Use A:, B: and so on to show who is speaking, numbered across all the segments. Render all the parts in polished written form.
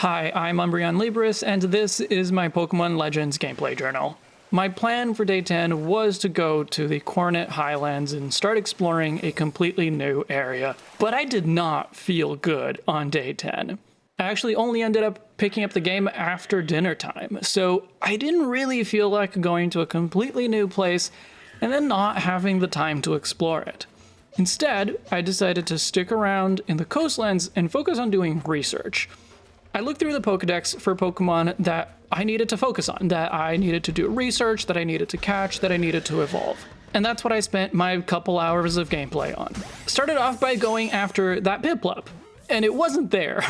A: Hi, I'm Umbreon Libris, and this is my Pokémon Legends gameplay journal. My plan for day 10 was to go to the Coronet Highlands and start exploring a completely new area, but I did not feel good on day 10. I actually only ended up picking up the game after dinner time, so I didn't really feel like going to a completely new place and then not having the time to explore it. Instead, I decided to stick around in the coastlands and focus on doing research. I looked through the Pokedex for Pokemon that I needed to focus on, that I needed to do research, that I needed to catch, that I needed to evolve. And that's what I spent my couple hours of gameplay on. Started off by going after that Piplup, and it wasn't there.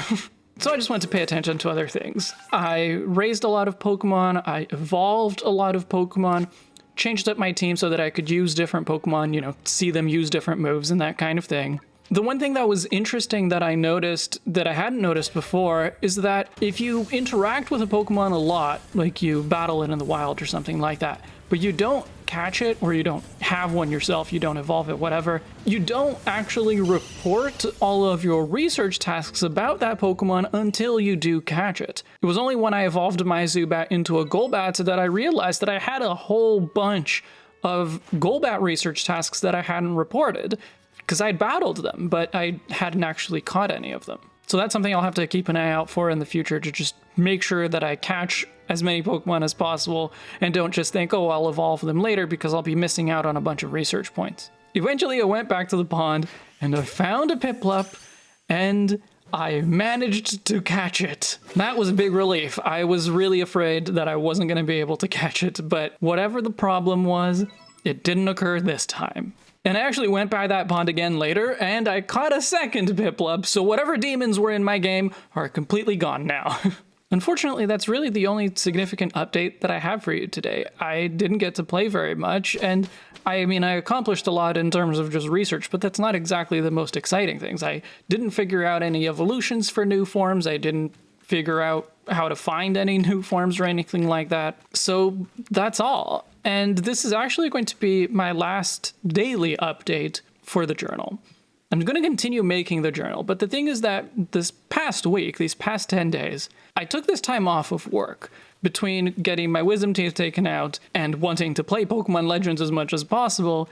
A: So I just went to pay attention to other things. I raised a lot of Pokemon, I evolved a lot of Pokemon, changed up my team so that I could use different Pokemon, see them use different moves and that kind of thing. The one thing that was interesting that I noticed that I hadn't noticed before is that if you interact with a Pokemon a lot, like you battle it in the wild or something like that, but you don't catch it or you don't have one yourself, you don't evolve it, whatever, you don't actually report all of your research tasks about that Pokemon until you do catch it. It was only when I evolved my Zubat into a Golbat that I realized that I had a whole bunch of Golbat research tasks that I hadn't reported, because I'd battled them, but I hadn't actually caught any of them. So that's something I'll have to keep an eye out for in the future, to just make sure that I catch as many Pokemon as possible and don't just think, oh, I'll evolve them later because I'll be missing out on a bunch of research points. Eventually I went back to the pond and I found a Piplup and I managed to catch it. That was a big relief. I was really afraid that I wasn't going to be able to catch it, but whatever the problem was, it didn't occur this time. And I actually went by that pond again later, and I caught a second Piplup, so whatever demons were in my game are completely gone now. Unfortunately, that's really the only significant update that I have for you today. I didn't get to play very much, and I accomplished a lot in terms of just research, but that's not exactly the most exciting things. I didn't figure out any evolutions for new forms, I didn't figure out how to find any new forms or anything like that. So that's all. And this is actually going to be my last daily update for the journal. I'm going to continue making the journal, but the thing is that this past week, these past 10 days, I took this time off of work between getting my wisdom teeth taken out and wanting to play Pokemon Legends as much as possible.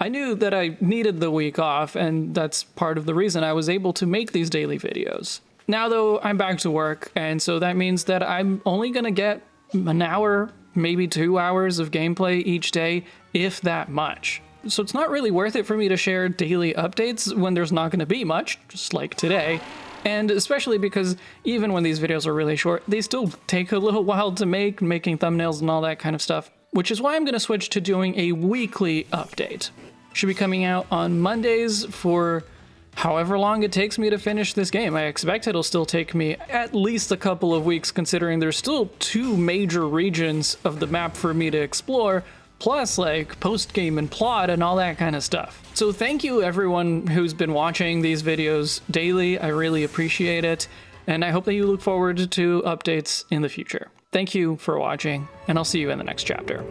A: I knew that I needed the week off, and that's part of the reason I was able to make these daily videos. Now, though, I'm back to work, and so that means that I'm only going to get an hour, maybe 2 hours of gameplay each day, if that much. So it's not really worth it for me to share daily updates when there's not going to be much, just like today. And especially because even when these videos are really short, they still take a little while to make, making thumbnails and all that kind of stuff, which is why I'm going to switch to doing a weekly update. Should be coming out on Mondays for however long it takes me to finish this game. I expect it'll still take me at least a couple of weeks, considering there's still 2 major regions of the map for me to explore, plus like post-game and plot and all that kind of stuff. So thank you everyone who's been watching these videos daily. I really appreciate it, and I hope that you look forward to updates in the future. Thank you for watching, and I'll see you in the next chapter.